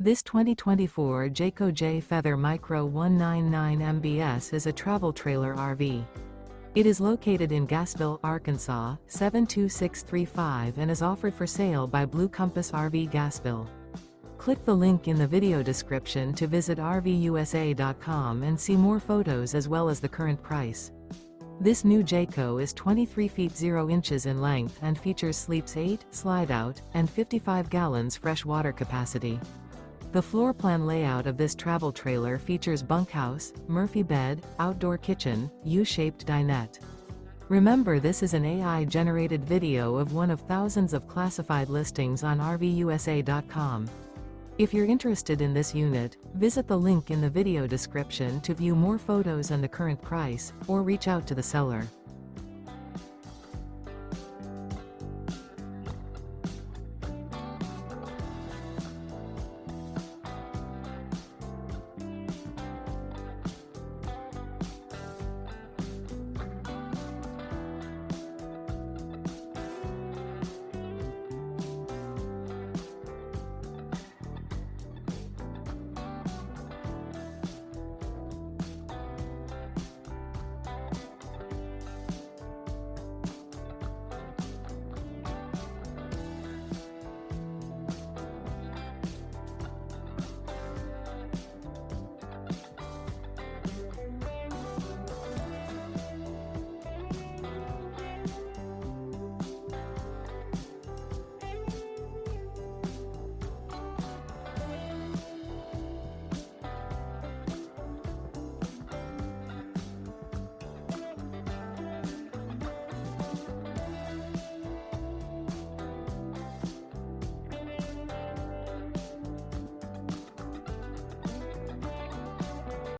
This 2024 Jayco Jay Feather Micro 199 MBS is a travel trailer RV. It is located in Gassville, Arkansas, 72635 and is offered for sale by Blue Compass RV Gassville. Click the link in the video description to visit RVUSA.com and see more photos as well as the current price. This new Jayco is 23 feet 0 inches in length and features sleeps 8, slide-out, and 55 gallons fresh water capacity. The floor plan layout of this travel trailer features bunkhouse, Murphy bed, outdoor kitchen, U-shaped dinette. Remember, this is an AI-generated video of one of thousands of classified listings on RVUSA.com. If you're interested in this unit, visit the link in the video description to view more photos and the current price, or reach out to the seller.